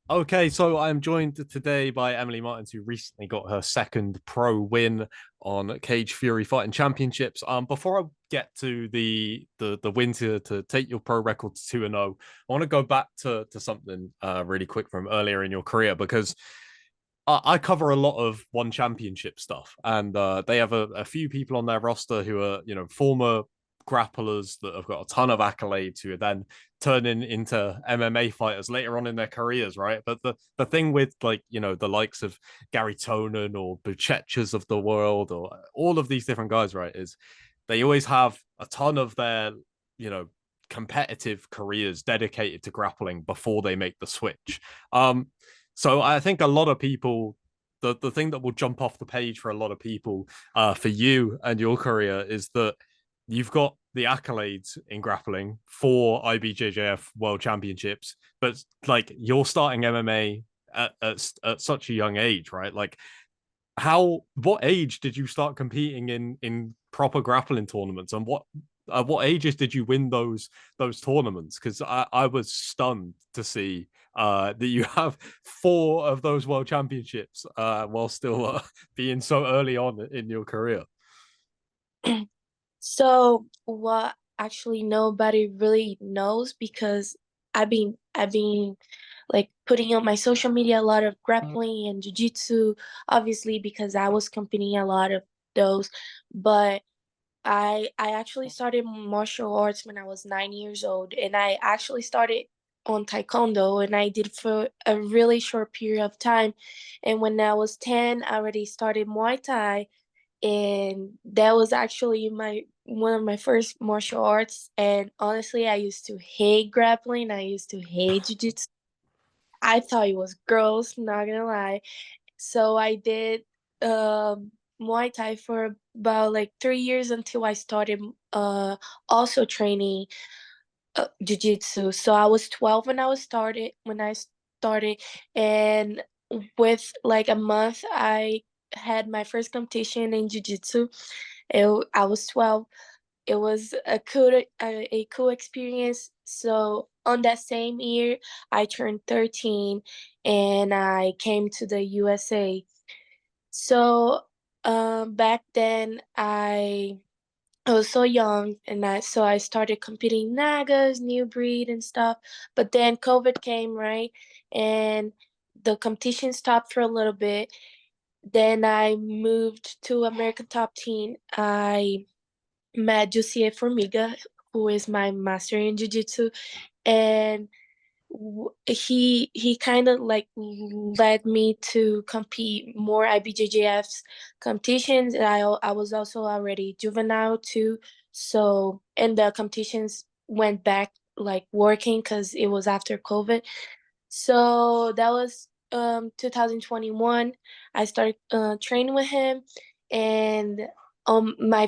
Okay, so I'm joined today by Emily Martins, who recently got her second pro win on Cage Fury Fighting Championships. Before I get to the win to take your pro record to 2-0, I want to go back to something really quick from earlier in your career because I cover a lot of one championship stuff, and they have a few people on their roster who are, former grapplers that have got a ton of accolades who are then turning into MMA fighters later on in their careers, right? But the thing with, like, the likes of Gary Tonin or Buchechas of the world or all of these different guys, right, is they always have a ton of their, you know, competitive careers dedicated to grappling before they make the switch. So I think a lot of people, the thing that will jump off the page for a lot of people, for you and your career, is that you've got the accolades in grappling for IBJJF World Championships, but like you're starting MMA at such a young age, right? Like, what age did you start competing in proper grappling tournaments, and what ages did you win those tournaments? Because I was stunned to see that you have four of those world championships while still being so early on in your career. So what actually nobody really knows because I've been like putting on my social media a lot of grappling and jiu-jitsu, obviously because I was competing a lot of those. But I actually started martial arts when I was 9 years old, and I actually started on taekwondo, and I did for a really short period of time. And when I was 10, I already started Muay Thai, and that was actually my one of my first martial arts. And honestly, I used to hate grappling. I used to hate jiu-jitsu. I thought it was gross, not gonna lie. So I did Muay Thai for about like 3 years until I started also training jiu-jitsu. So I was 12 when I started, and with like a month I had my first competition in jiu-jitsu. I was 12. It was a cool experience. So on that same year, I turned 13 and I came to the USA. So back then I was so young, and I started competing nagas, new breed and stuff. But then COVID came, right? And the competition stopped for a little bit. Then I moved to American Top Team. I met Jussier Formiga, who is my master in jiu-jitsu, and he kind of like led me to compete more IBJJF's competitions. And I was also already juvenile too, so and the competitions went back like working because it was after COVID. So that was 2021. I started training with him, and my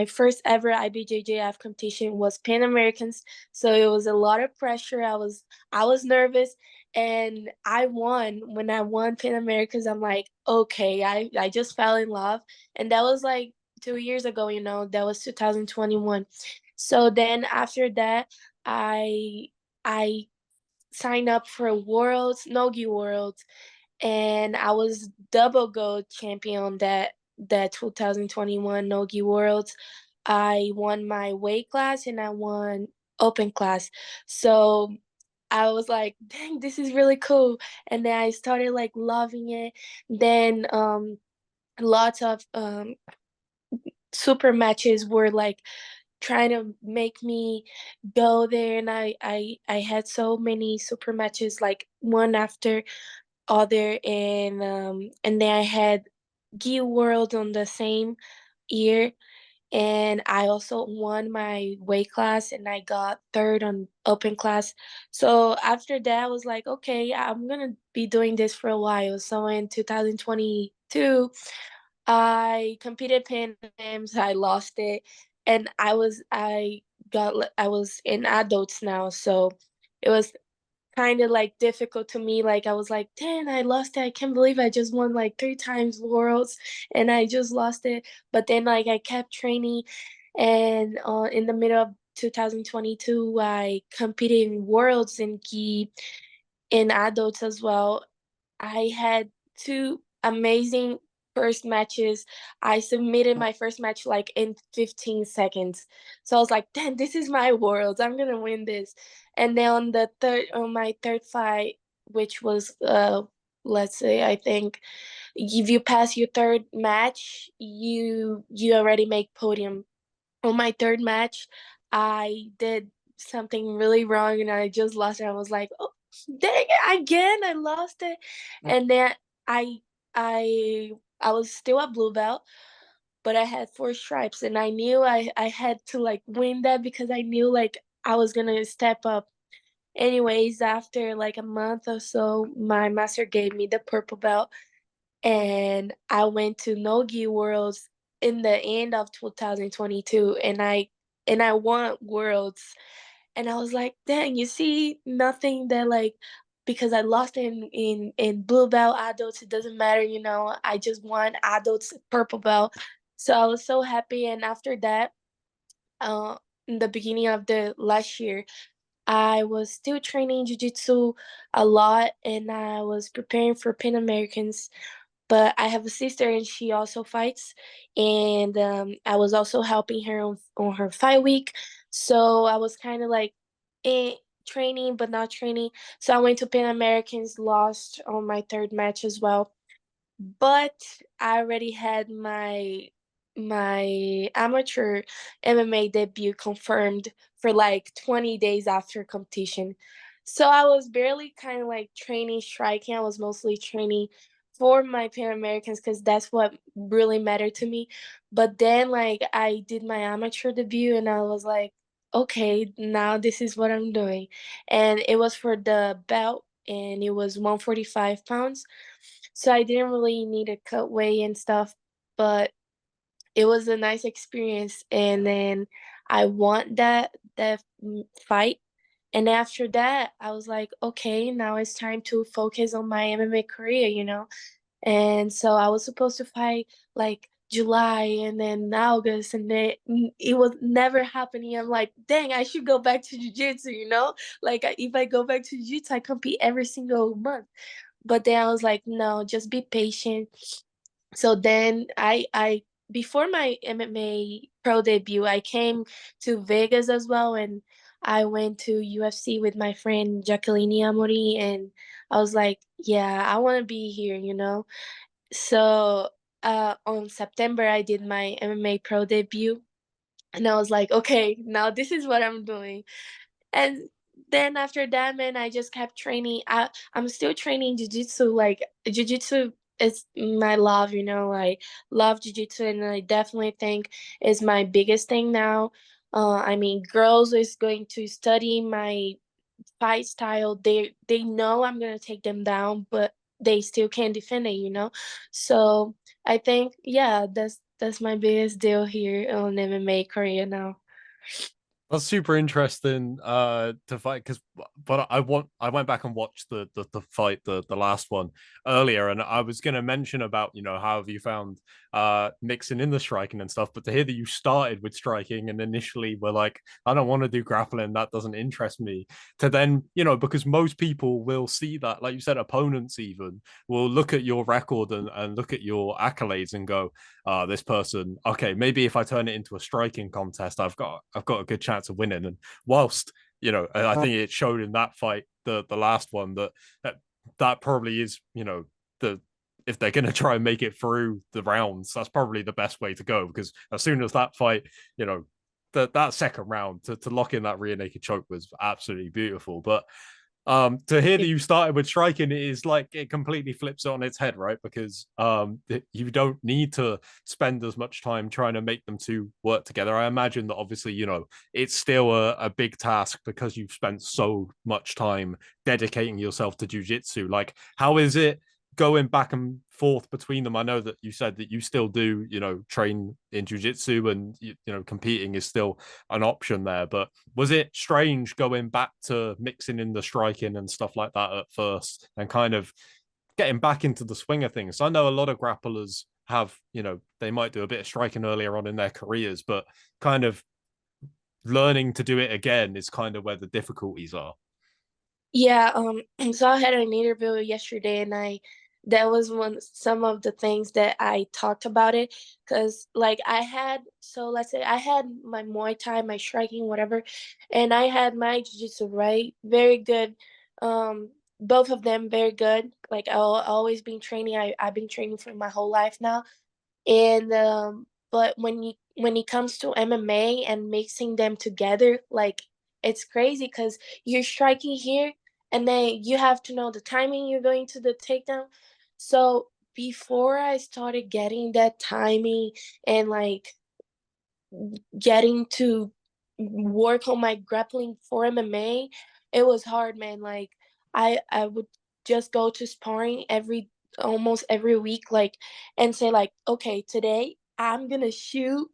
first ever IBJJF competition was Pan Americans. So it was a lot of pressure. I was nervous, and I won. When I won Pan Americans, I'm like, okay, I just fell in love, and that was like 2 years ago. That was 2021. So then after that, I signed up for Worlds, Nogi Worlds, and I was double gold champion that 2021 Nogi Worlds. I won my weight class and I won open class. So I was like, dang, this is really cool. And then I started like loving it. Then lots of super matches were like trying to make me go there, and I had so many super matches like one after other. And then I had Gi World on the same year, and I also won my weight class and I got third on open class. So after that I was like, okay, I'm gonna be doing this for a while. So in 2022 I competed Pan Ams. I lost it, and I was in adults now, so it was kind of like difficult to me. Like I was like, "Damn, I lost it! I can't believe I just won like 3 times worlds, and I just lost it." But then like I kept training, and in the middle of 2022, I competed in worlds in Gi, in adults as well. I had two amazing first matches. I submitted my first match like in 15 seconds. So I was like, damn, this is my world. I'm gonna win this. And then on my third fight, which was let's say I think if you pass your third match, you already make podium. On my third match, I did something really wrong and I just lost it. I was like, oh, dang it, again, I lost it. And then I I I was still a blue belt, but I had four stripes and I knew I had to like win that because I knew like I was gonna step up. Anyways, after like a month or so, my master gave me the purple belt and I went to Nogi Worlds in the end of 2022 and I won Worlds and I was like, dang, you see nothing that like because I lost in blue belt adults, it doesn't matter, you know, I just won adults purple belt. So I was so happy and after that, uh in the beginning of the last year, I was still training jiu-jitsu a lot and I was preparing for Pan Americans, but I have a sister and she also fights, and I was also helping her on her fight week. So I was kind of like in training but not training. So I went to Pan Americans, lost on my third match as well. But I already had my amateur MMA debut confirmed for like 20 days after competition. So I was barely kind of like training striking. I was mostly training for my Pan Americans because that's what really mattered to me. But then like I did my amateur debut and I was like, okay, now this is what I'm doing. And it was for the belt and it was 145 pounds. So I didn't really need a cut weight and stuff, but it was a nice experience. And then I won that fight. And after that, I was like, okay, now it's time to focus on my MMA career, you know? And so I was supposed to fight like July and then August, and then it was never happening. I'm like, dang, I should go back to jiu-jitsu, you know? Like if I go back to jiu-jitsu, I compete every single month. But then I was like, no, just be patient. So then I before my MMA pro debut, I came to Vegas as well, and I went to UFC with my friend Jacqueline Amori, and I was like, yeah, I want to be here, you know. So on September, I did my MMA pro debut, and I was like, okay, now this is what I'm doing. And then after that, man, I just kept training. I'm still training jujitsu. Like jujitsu is my love, you know. I love jujitsu, and I definitely think is my biggest thing now. I mean, girls is going to study my fight style. They know I'm gonna take them down, but they still can't defend it, you know. So I think, yeah, that's my biggest deal here on MMA career now. That's super interesting to fight because but I went back and watched the fight the last one earlier and I was gonna mention about how have you found mixing in the striking and stuff, but to hear that you started with striking and initially were like, I don't want to do grappling, that doesn't interest me, to then because most people will see that, like you said, opponents even will look at your record and look at your accolades and go, this person, okay, maybe if I turn it into a striking contest, I've got a good chance of winning. And whilst I think it showed in that fight, the last one, that probably is the if they're going to try and make it through the rounds, that's probably the best way to go, because as soon as that fight, that second round to lock in that rear naked choke was absolutely beautiful. But to hear that you started with striking is like it completely flips it on its head, right? Because you don't need to spend as much time trying to make them two work together. I imagine that obviously it's still a big task because you've spent so much time dedicating yourself to jiu-jitsu. Like, how is it going back and forth between them? I know that you said that you still do train in jiu-jitsu and competing is still an option there, but was it strange going back to mixing in the striking and stuff like that at first and kind of getting back into the swing of things? I know a lot of grapplers have, they might do a bit of striking earlier on in their careers, but kind of learning to do it again is kind of where the difficulties are. Yeah, so I had an interview yesterday, and that was some of the things that I talked about it, because like let's say I had my Muay Thai, my striking, whatever, and I had my Jiu-Jitsu, right? Very good. Um, both of them very good. Like always been training. I've been training for my whole life now. And but when it comes to MMA and mixing them together, like it's crazy because you're striking here and then you have to know the timing you're going to the takedown. So before I started getting that timing and like getting to work on my grappling for MMA, it was hard, man. Like I would just go to sparring almost every week, like, and say like, okay, today I'm gonna shoot.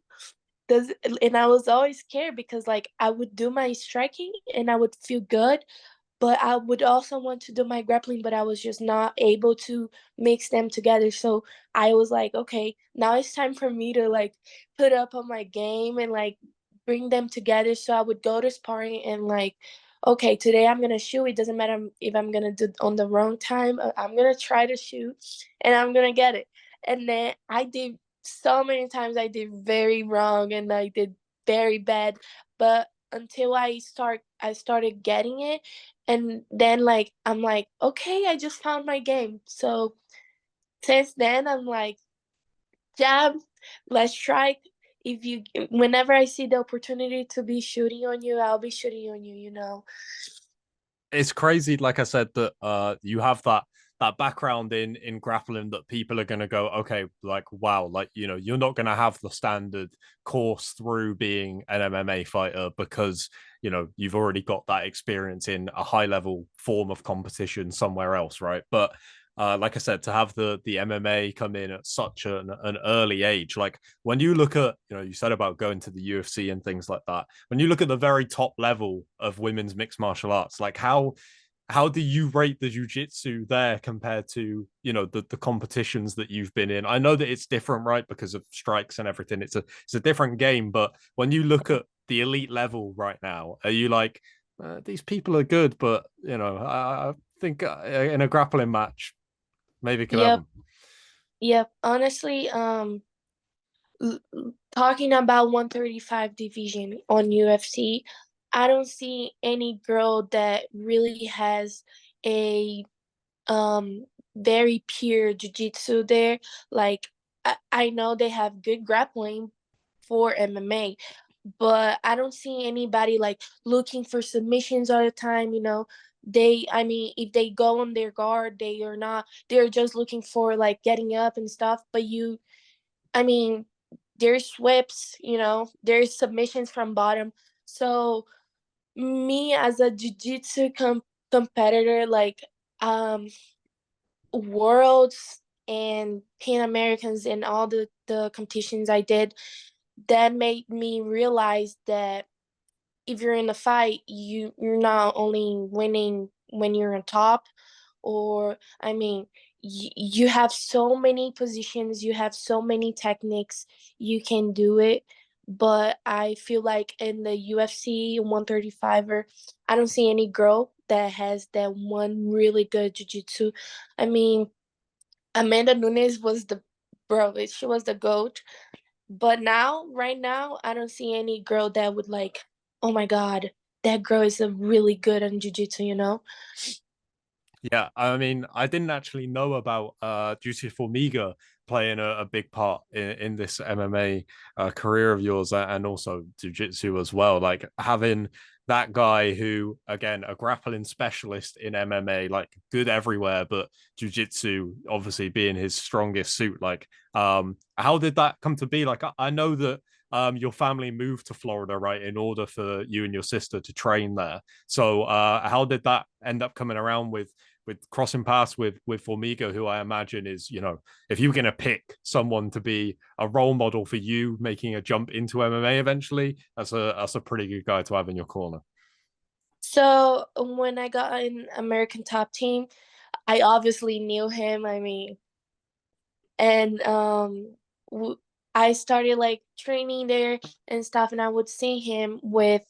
Does And I was always scared because like I would do my striking and I would feel good, but I would also want to do my grappling, but I was just not able to mix them together. So I was like, okay, now it's time for me to like put up on my game and like bring them together. So I would go to sparring and like, okay, today I'm gonna shoot. It doesn't matter if I'm gonna do on the wrong time. I'm gonna try to shoot, and I'm gonna get it. And then I did so many times. I did very wrong, and I did very bad. But until I started getting it, and then like I'm like, okay, I just found my game. So since then I'm like, jab, let's strike. If you Whenever I see the opportunity to be shooting on you, I'll be shooting on you, you know. It's crazy, like I said, that you have that background in grappling that people are gonna go, okay, like wow, like you're not gonna have the standard course through being an MMA fighter because you've already got that experience in a high level form of competition somewhere else, right? But like I said, to have the MMA come in at such an early age, like when you look at, you said about going to the UFC and things like that. When you look at the very top level of women's mixed martial arts, like how do you rate the jiu-jitsu there compared to the competitions that you've been in? I know that it's different, right, because of strikes and everything. It's a different game, but when you look at the elite level right now, are you like these people are good, but I think in a grappling match maybe could have Yep, them. yep. Honestly, talking about 135 division on UFC, I don't see any girl that really has a um very pure jiu-jitsu there. Like I know they have good grappling for MMA, but I don't see anybody like looking for submissions all the time, you know. I mean, if they go on their guard, they're just looking for like getting up and stuff. But I mean, there's whips, you know, there's submissions from bottom. So me as a jiu-jitsu competitor, like um worlds and Pan Americans and all the competitions I did, that made me realize that if you're in a fight, you're not only winning when you're on top, or I mean, you have so many positions, you have so many techniques, you can do it. But I feel like in the UFC 135er, I don't see any girl that has that one really good jiu-jitsu. I mean, Amanda Nunes was the bro, she was the goat. But now, right now, I don't see any girl that would like, oh my God, that girl is a really good on jiu-jitsu, you know? Yeah, I mean, I didn't actually know about Duty Formiga playing a big part in this MMA career of yours and also jiu-jitsu as well. Like having that guy who, again, a grappling specialist in MMA, like good everywhere, but jiu-jitsu obviously being his strongest suit. Like, how did that come to be? Like, I know that your family moved to Florida, right, in order for you and your sister to train there. So, how did that end up coming around with crossing paths with Formiga, who I imagine is, if you were going to pick someone to be a role model for you making a jump into MMA eventually, that's a pretty good guy to have in your corner. So when I got in American Top Team, I obviously knew him. I mean, and I started like training there and stuff, and I would see him with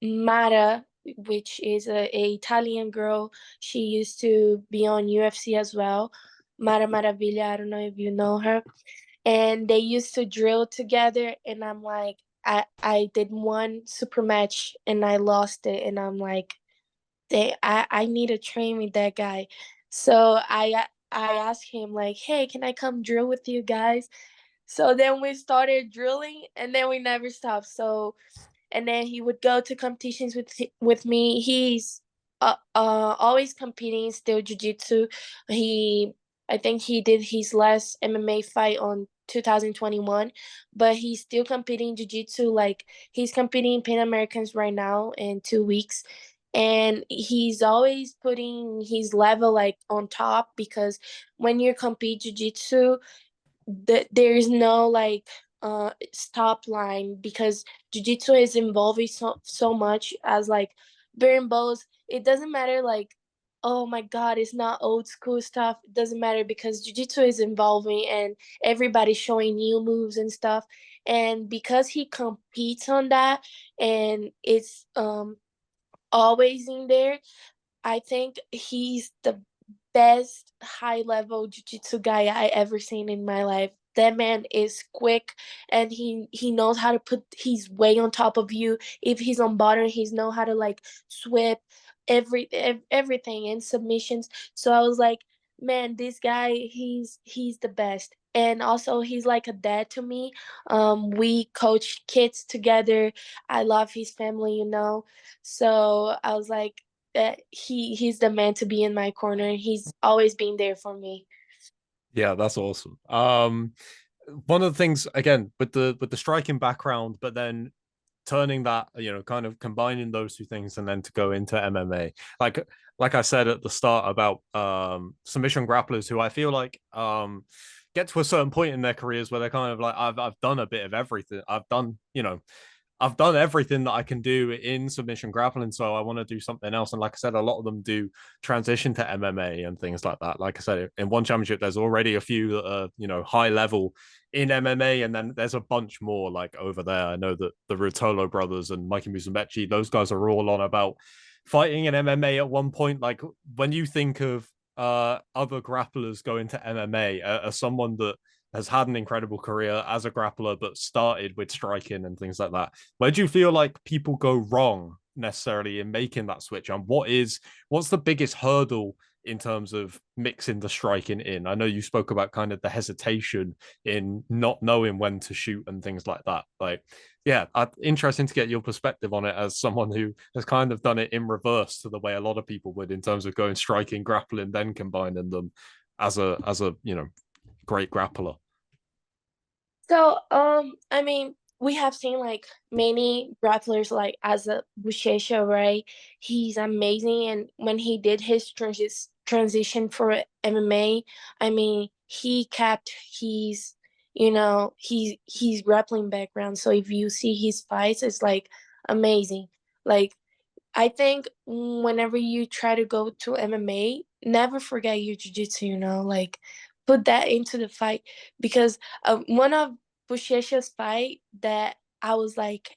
Mara. which is a Italian girl. She used to be on UFC as well. Mara Maravilla, I don't know if you know her. And they used to drill together, and I'm like, I did one super match and I lost it, and I'm like, I need to train with that guy. So I asked him like, hey, can I come drill with you guys? So then we started drilling, and then we never stopped. So and then he would go to competitions with me. He's always competing still jiu-jitsu. He I think he did his last MMA fight on 2021, but he's still competing jiu-jitsu. Like he's competing in Pan Americans right now in 2 weeks. And he's always putting his level like on top, because when you compete jiu-jitsu, there is no like stop line, because jiu-jitsu is involving so much as like bearing bows. It doesn't matter like, oh my god, it's not old school stuff. It doesn't matter, because jiu-jitsu is involving and everybody's showing new moves and stuff. And because he competes on that, and it's always in there, I think he's the best high level jiu-jitsu guy I ever seen in my life. That man is quick, and he knows how to put his weight on top of you. If he's on bottom, he's know how to like sweep everything in submissions. So I was like, man, this guy, he's the best. And also he's like a dad to me. We coach kids together. I love his family. So I was like, that he's the man to be in my corner. He's always been there for me. Yeah, that's awesome. One of the things again with the striking background, but then turning that, kind of combining those two things and then to go into MMA. Like I said at the start about submission grapplers who I feel like get to a certain point in their careers where they're kind of like, I've done a bit of everything. I've done everything that I can do in submission grappling, so I want to do something else. And like I said, a lot of them do transition to MMA and things like that. Like I said, in one championship, there's already a few that are, high level in MMA, and then there's a bunch more like over there. I know that the Rutolo brothers and Mikey Musumeci, those guys are all on about fighting in MMA at one point. Like when you think of other grapplers going to MMA, as someone that has had an incredible career as a grappler, but started with striking and things like that. Where do you feel like people go wrong necessarily in making that switch? And what's the biggest hurdle in terms of mixing the striking in? I know you spoke about kind of the hesitation in not knowing when to shoot and things like that. Like, yeah, interesting to get your perspective on it as someone who has kind of done it in reverse to the way a lot of people would in terms of going striking, grappling, then combining them as a great grappler. So, I mean, we have seen like many grapplers like as a Buchecha, right? He's amazing, and when he did his transition for MMA, I mean, he kept his grappling background. So if you see his fights, it's like amazing. Like I think whenever you try to go to MMA, never forget your jiu-jitsu, like put that into the fight, because one of Buchecha's fight that I was like,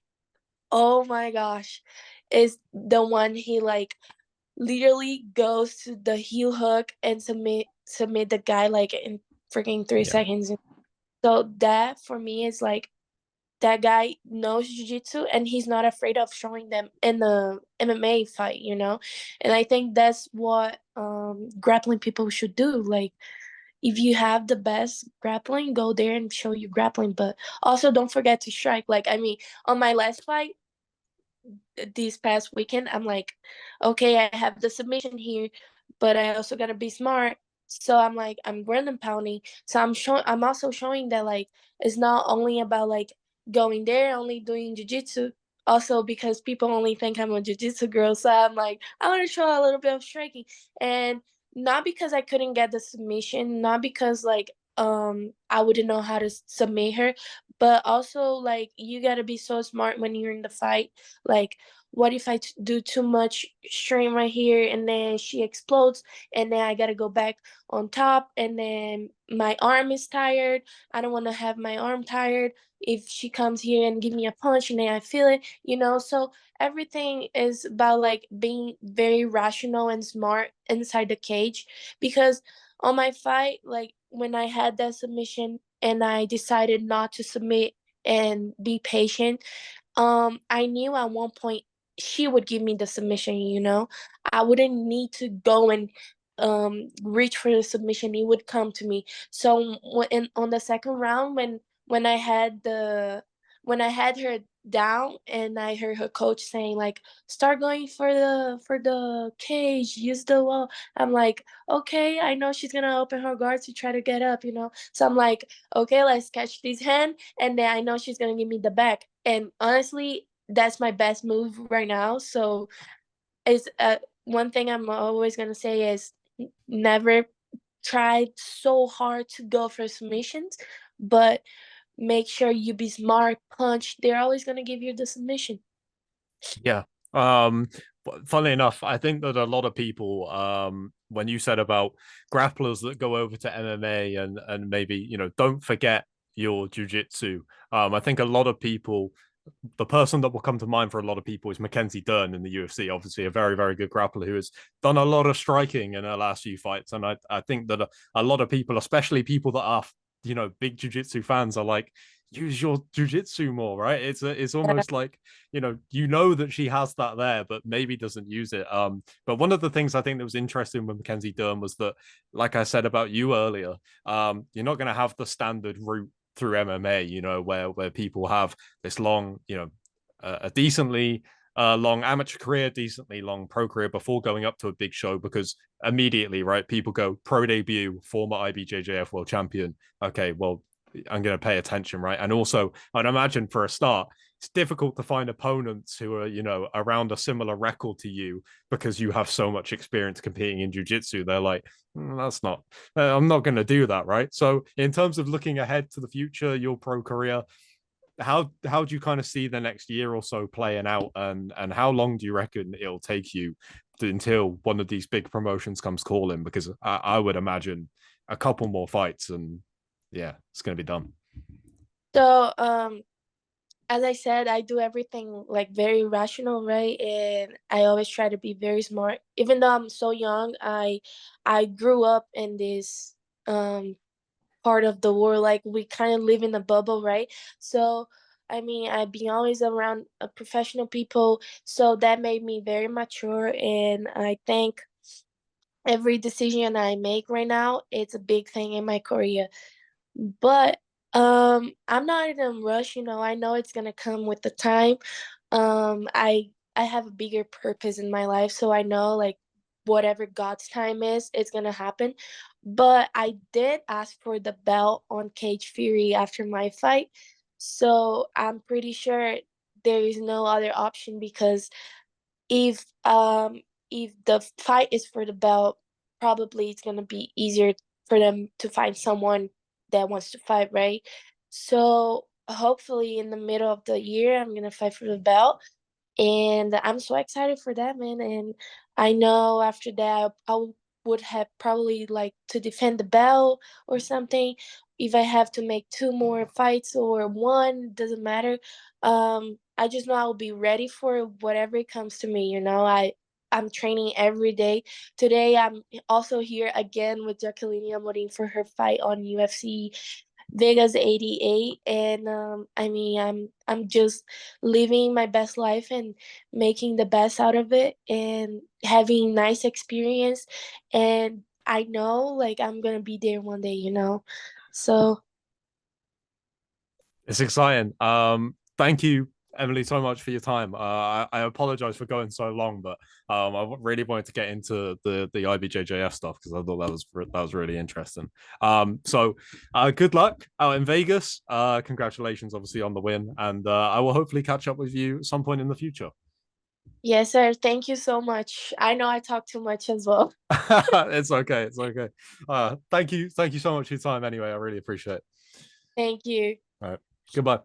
oh my gosh, is the one he like literally goes to the heel hook and submit the guy like in freaking three Yeah. seconds. So that for me is like, that guy knows jiu-jitsu, and he's not afraid of showing them in the MMA fight. And I think that's what grappling people should do. Like if you have the best grappling, go there and show you grappling, but also don't forget to strike. Like I mean, on my last fight this past weekend, I'm like, okay, I have the submission here, but I also gotta be smart. So I'm like, I'm ground and pounding. So I'm also showing that like it's not only about like going there, only doing jujitsu. Also because people only think I'm a jujitsu girl. So I'm like, I want to show a little bit of striking. And not because I couldn't get the submission, not because like, I wouldn't know how to submit her. But also, like, you gotta be so smart when you're in the fight. Like, what if I do too much strain right here and then she explodes and then I gotta go back on top and then my arm is tired. I don't want to have my arm tired if she comes here and give me a punch and then I feel it, So everything is about like being very rational and smart inside the cage because on my fight, like when I had that submission and I decided not to submit and be patient, I knew at one point she would give me the submission. I wouldn't need to go and reach for the submission. It would come to me. So on the second round when I had the when I had her down and I heard her coach saying like start going for the cage, use the wall. I'm like, okay, I know she's gonna open her guard to try to get up. So I'm like, okay, let's catch this hand, and then I know she's gonna give me the back. And honestly, that's my best move right now. So it's one thing I'm always gonna say is never try so hard to go for submissions, but make sure you be smart, punch. They're always gonna give you the submission. Yeah. But funnily enough, I think that a lot of people, when you said about grapplers that go over to MMA and maybe, don't forget your jujitsu, I think a lot of people, the person that will come to mind for a lot of people is Mackenzie Dern in the UFC, obviously a very, very good grappler who has done a lot of striking in her last few fights. And I think that a lot of people, especially people that are, big jiu-jitsu fans are like, use your jiu-jitsu more, right? It's almost like, that she has that there, but maybe doesn't use it. But one of the things I think that was interesting with Mackenzie Dern was that, like I said about you earlier, you're not going to have the standard route through MMA, where people have this long, a decently long amateur career, decently long pro career before going up to a big show, because immediately, right, people go pro debut, former IBJJF world champion. Okay, well, I'm going to pay attention, right? And also, I'd imagine for a start, it's difficult to find opponents who are, around a similar record to you because you have so much experience competing in jiu-jitsu. They're like, that's not, I'm not going to do that, right? So in terms of looking ahead to the future, your pro career, how do you kind of see the next year or so playing out, and how long do you reckon it'll take you until one of these big promotions comes calling? Because I would imagine a couple more fights and yeah, it's going to be done. So as I said, I do everything like very rational, right? And I always try to be very smart. Even though I'm so young, I grew up in this part of the world. Like we kind of live in a bubble, right? So I mean, I've been always around professional people, so that made me very mature. And I think every decision I make right now, it's a big thing in my career. But I'm not in a rush, I know it's gonna come with the time. I have a bigger purpose in my life, so I know like whatever God's time is, it's gonna happen. But I did ask for the belt on Cage Fury after my fight, so I'm pretty sure there is no other option because if um if the fight is for the belt, probably it's gonna be easier for them to find someone that wants to fight, right? So hopefully in the middle of the year I'm gonna fight for the belt. And I'm so excited for that, man. And I know after that I would have probably like to defend the belt or something. If I have to make two more fights or one, doesn't matter. I just know I'll be ready for whatever it comes to me. I'm training every day. Today I'm also here again with Jacqueline Amorim for her fight on UFC Vegas 88. And I mean, I'm just living my best life and making the best out of it and having nice experience. And I know like I'm gonna be there one day. So It's exciting. Thank you, Emily, so much for your time. I apologize for going so long, but I really wanted to get into the IBJJF stuff because I thought that was really interesting. Good luck out in Vegas. Congratulations, obviously, on the win, and I will hopefully catch up with you at some point in the future. Yes, sir. Thank you so much. I know I talk too much as well. It's okay. It's okay. Thank you. Thank you so much for your time anyway. I really appreciate it. Thank you. All right. Goodbye.